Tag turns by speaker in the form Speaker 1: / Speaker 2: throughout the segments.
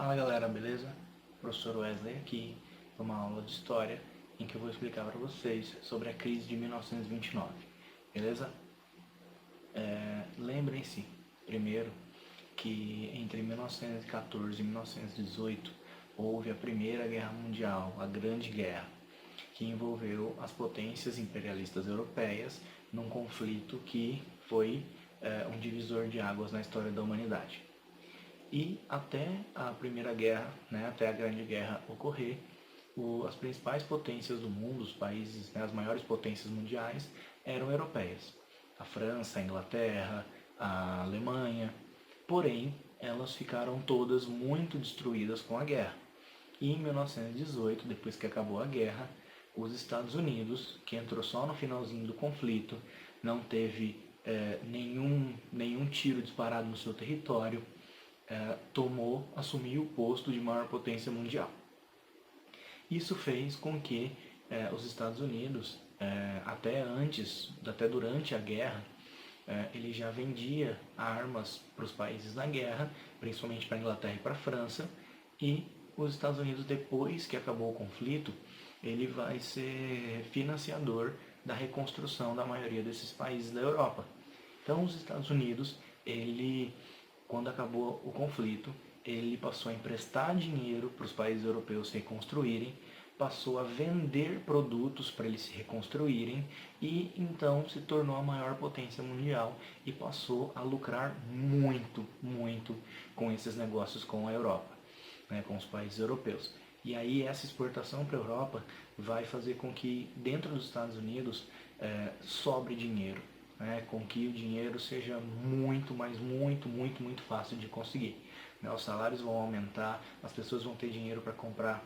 Speaker 1: Fala galera, beleza? Professor Wesley aqui, uma aula de história em que eu vou explicar para vocês sobre a crise de 1929, beleza? Lembrem-se, primeiro, que entre 1914 e 1918 houve a Primeira Guerra Mundial, a Grande Guerra, que envolveu as potências imperialistas europeias num conflito que foi um divisor de águas na história da humanidade. E até a Primeira Guerra, até a Grande Guerra ocorrer, as principais potências do mundo, os países, as maiores potências mundiais, eram europeias. A França, a Inglaterra, a Alemanha. Porém, elas ficaram todas muito destruídas com a guerra. E em 1918, depois que acabou a guerra, os Estados Unidos, que entrou só no finalzinho do conflito, não teve nenhum tiro disparado no seu território, assumiu o posto de maior potência mundial. Isso fez com que os Estados Unidos, até durante a guerra, ele já vendia armas para os países na guerra, principalmente para a Inglaterra e para a França, e os Estados Unidos, depois que acabou o conflito, ele vai ser financiador da reconstrução da maioria desses países da Europa. Então, os Estados Unidos, quando acabou o conflito, ele passou a emprestar dinheiro para os países europeus se reconstruírem, passou a vender produtos para eles se reconstruírem e então se tornou a maior potência mundial e passou a lucrar muito, muito com esses negócios com a Europa, com os países europeus. E aí essa exportação para a Europa vai fazer com que dentro dos Estados Unidos sobre dinheiro, com que o dinheiro seja muito, mas muito, muito, muito fácil de conseguir. Os salários vão aumentar, as pessoas vão ter dinheiro para comprar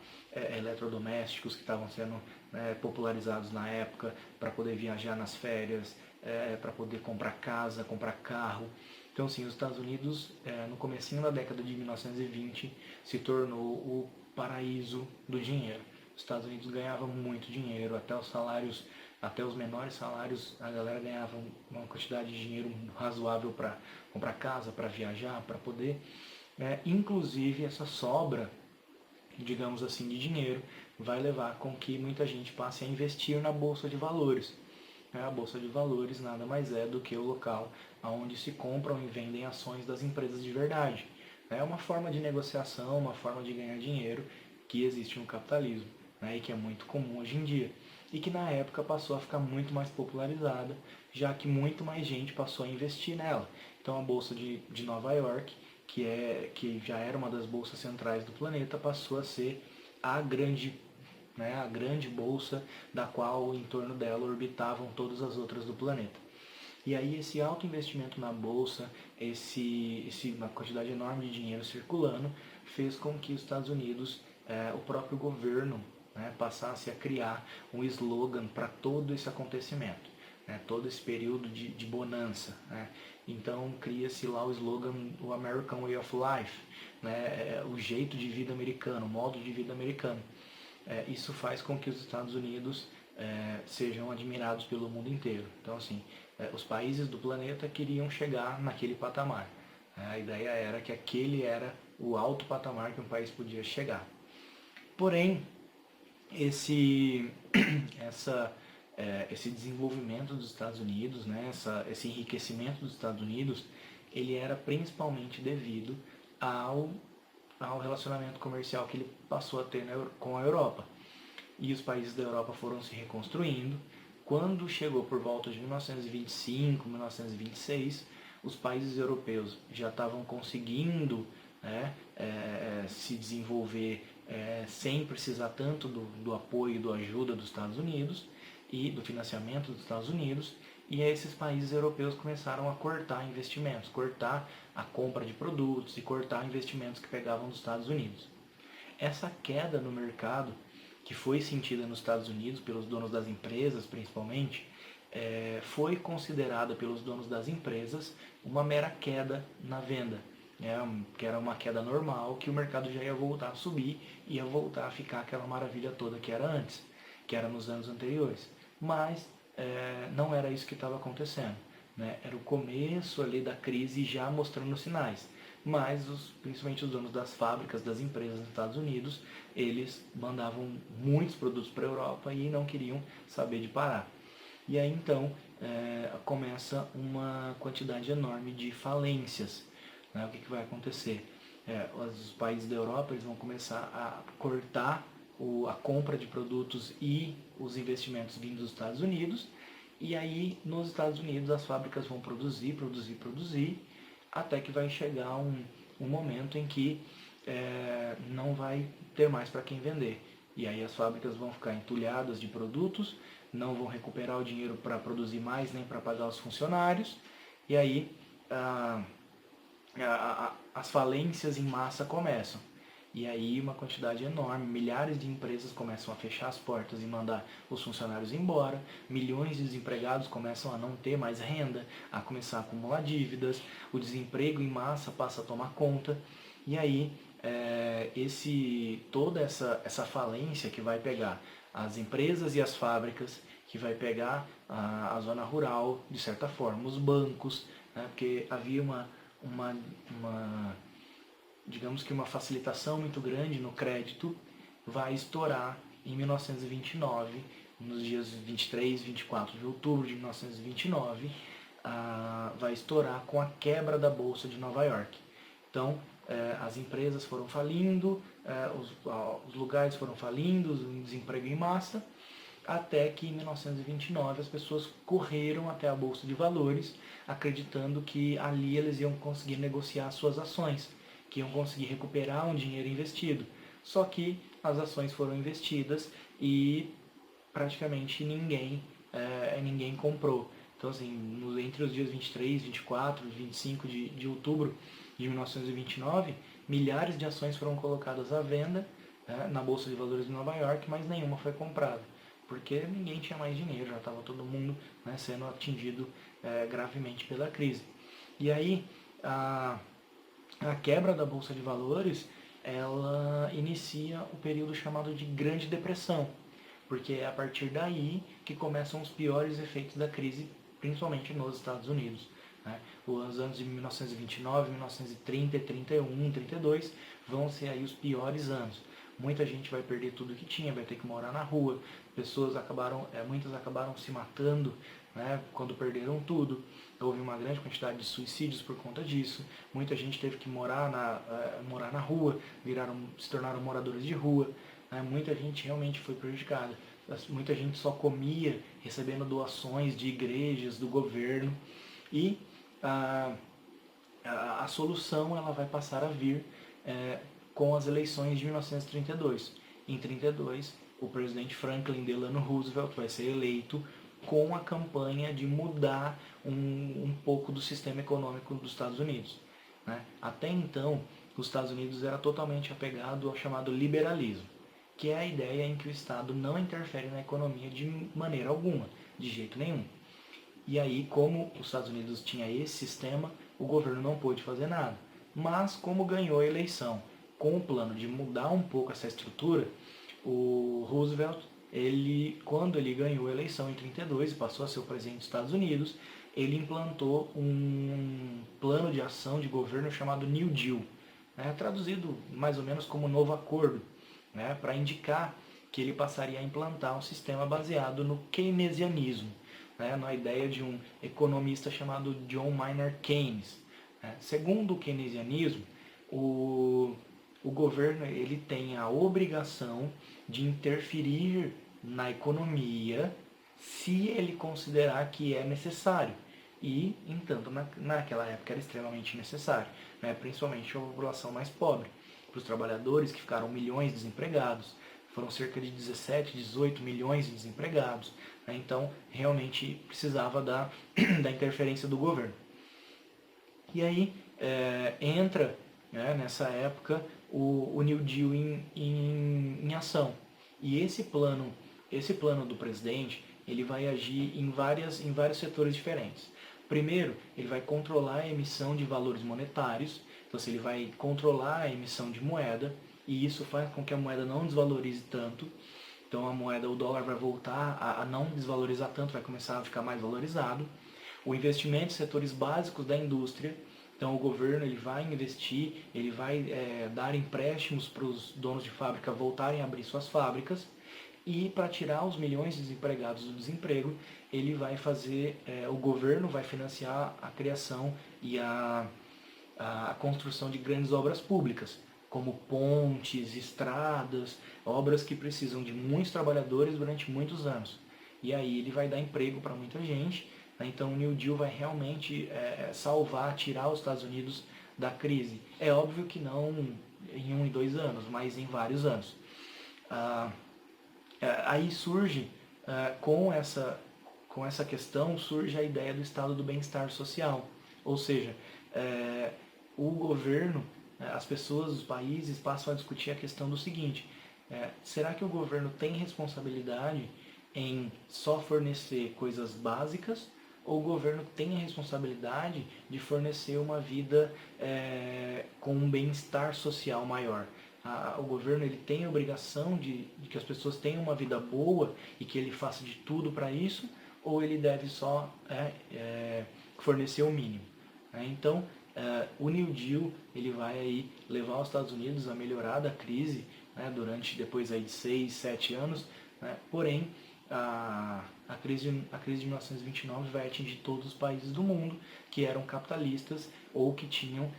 Speaker 1: eletrodomésticos que estavam sendo popularizados na época, para poder viajar nas férias, para poder comprar casa, comprar carro. Então, sim, os Estados Unidos, no comecinho da década de 1920, se tornou o paraíso do dinheiro. Os Estados Unidos ganhavam muito dinheiro, até os menores salários, a galera ganhava uma quantidade de dinheiro razoável para comprar casa, para viajar, para poder. Inclusive, essa sobra, digamos assim, de dinheiro vai levar com que muita gente passe a investir na Bolsa de Valores. A Bolsa de Valores nada mais é do que o local onde se compram e vendem ações das empresas de verdade. É uma forma de negociação, uma forma de ganhar dinheiro que existe no capitalismo, e que é muito comum hoje em dia. E que na época passou a ficar muito mais popularizada, já que muito mais gente passou a investir nela. Então a Bolsa de Nova York, que já era uma das bolsas centrais do planeta, passou a ser a grande bolsa da qual em torno dela orbitavam todas as outras do planeta. E aí esse alto investimento na bolsa, uma quantidade enorme de dinheiro circulando, fez com que os Estados Unidos, o próprio governo, passasse a criar um slogan para todo esse acontecimento, todo esse período de bonança. Então cria-se lá o slogan, o American Way of Life, o jeito de vida americano, o modo de vida americano. Isso faz com que os Estados Unidos sejam admirados pelo mundo inteiro. Então, assim, os países do planeta queriam chegar naquele patamar. A ideia era que aquele era o alto patamar que um país podia chegar. Porém, esse desenvolvimento dos Estados Unidos, esse enriquecimento dos Estados Unidos, ele era principalmente devido ao relacionamento comercial que ele passou a ter com a Europa. E os países da Europa foram se reconstruindo. Quando chegou por volta de 1925, 1926, os países europeus já estavam conseguindo se desenvolver sem precisar tanto do apoio e da ajuda dos Estados Unidos e do financiamento dos Estados Unidos, e esses países europeus começaram a cortar investimentos, cortar a compra de produtos e cortar investimentos que pegavam dos Estados Unidos. Essa queda no mercado, que foi sentida nos Estados Unidos pelos donos das empresas principalmente, foi considerada pelos donos das empresas uma mera queda na venda, que era uma queda normal, que o mercado já ia voltar a subir, ia voltar a ficar aquela maravilha toda que era antes, que era nos anos anteriores. Mas não era isso que estava acontecendo. né? Era o começo ali da crise já mostrando sinais. Mas, principalmente os donos das fábricas, das empresas nos Estados Unidos, eles mandavam muitos produtos para a Europa e não queriam saber de parar. E aí então começa uma quantidade enorme de falências. Né? O que vai acontecer? Os países da Europa eles vão começar a cortar a compra de produtos e os investimentos vindos dos Estados Unidos. E aí nos Estados Unidos as fábricas vão produzir, até que vai chegar um momento em que não vai ter mais para quem vender. E aí as fábricas vão ficar entulhadas de produtos, não vão recuperar o dinheiro para produzir mais nem para pagar os funcionários. E aí as falências em massa começam. E aí uma quantidade enorme, milhares de empresas começam a fechar as portas e mandar os funcionários embora, milhões de desempregados começam a não ter mais renda, a começar a acumular dívidas, o desemprego em massa passa a tomar conta, e aí toda essa falência que vai pegar as empresas e as fábricas, que vai pegar a zona rural, de certa forma, os bancos, né, porque havia digamos que uma facilitação muito grande no crédito, vai estourar em 1929, nos dias 23 e 24 de outubro de 1929, vai estourar com a quebra da Bolsa de Nova York. Então, as empresas foram falindo, os lugares foram falindo, o desemprego em massa, até que em 1929 as pessoas correram até a Bolsa de Valores, acreditando que ali eles iam conseguir negociar suas ações, que iam conseguir recuperar um dinheiro investido. Só que as ações foram investidas e praticamente ninguém comprou. Então, assim, entre os dias 23, 24 e 25 de outubro de 1929, milhares de ações foram colocadas à venda na Bolsa de Valores de Nova York, mas nenhuma foi comprada, porque ninguém tinha mais dinheiro, já estava todo mundo sendo atingido gravemente pela crise. E aí, a quebra da Bolsa de Valores, ela inicia o período chamado de Grande Depressão, porque é a partir daí que começam os piores efeitos da crise, principalmente nos Estados Unidos. Né? Os anos de 1929, 1930, 31, 32 vão ser aí os piores anos. Muita gente vai perder tudo que tinha, vai ter que morar na rua, muitas acabaram se matando, né, quando perderam tudo. Houve uma grande quantidade de suicídios por conta disso. Muita gente teve que morar na rua, se tornaram moradores de rua. Né? Muita gente realmente foi prejudicada. Muita gente só comia recebendo doações de igrejas, do governo. E a solução ela vai passar a vir com as eleições de 1932. Em 32, o presidente Franklin Delano Roosevelt vai ser eleito com a campanha de mudar um pouco do sistema econômico dos Estados Unidos. Né? Até então, os Estados Unidos era totalmente apegado ao chamado liberalismo, que é a ideia em que o Estado não interfere na economia de maneira alguma, de jeito nenhum. E aí, como os Estados Unidos tinha esse sistema, o governo não pôde fazer nada. Mas, como ganhou a eleição com o plano de mudar um pouco essa estrutura, o Roosevelt, quando ele ganhou a eleição em 32 e passou a ser o presidente dos Estados Unidos, ele implantou um plano de ação de governo chamado New Deal, traduzido mais ou menos como Novo Acordo, para indicar que ele passaria a implantar um sistema baseado no keynesianismo, na ideia de um economista chamado John Maynard Keynes. Segundo o keynesianismo, o governo ele tem a obrigação de interferir na economia se ele considerar que é necessário. E, entanto, naquela época era extremamente necessário, principalmente para a população mais pobre, para os trabalhadores que ficaram milhões desempregados, foram cerca de 17, 18 milhões de desempregados, então realmente precisava da interferência do governo. E aí entra nessa época o New Deal em ação. E esse plano do presidente, ele vai agir em vários setores diferentes. Primeiro, ele vai controlar a emissão de valores monetários, então ele vai controlar a emissão de moeda, e isso faz com que a moeda não desvalorize tanto. Então o dólar vai voltar a não desvalorizar tanto, vai começar a ficar mais valorizado. O investimento em setores básicos da indústria. Então o governo ele vai investir, ele vai dar empréstimos para os donos de fábrica voltarem a abrir suas fábricas, e para tirar os milhões de desempregados do desemprego, ele vai fazer, o governo vai financiar a criação e a construção de grandes obras públicas, como pontes, estradas, obras que precisam de muitos trabalhadores durante muitos anos. E aí ele vai dar emprego para muita gente, né? Então o New Deal vai realmente salvar, tirar os Estados Unidos da crise. É óbvio que não em 1 e 2 anos, mas em vários anos. Aí surge, com essa questão, surge a ideia do estado do bem-estar social. Ou seja, o governo, as pessoas, os países passam a discutir a questão do seguinte: será que o governo tem responsabilidade em só fornecer coisas básicas, ou o governo tem a responsabilidade de fornecer uma vida com um bem-estar social maior? O governo ele tem a obrigação de que as pessoas tenham uma vida boa e que ele faça de tudo para isso, ou ele deve só fornecer o mínimo? Então, o New Deal ele vai aí levar os Estados Unidos a melhorar da crise, né, depois aí de 6, 7 anos, né? Porém, a crise de 1929 vai atingir todos os países do mundo que eram capitalistas ou que tinham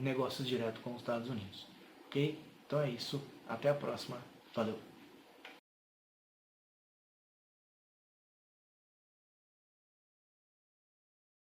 Speaker 1: negócios diretos com os Estados Unidos. Ok? Então é isso. Até a próxima. Valeu!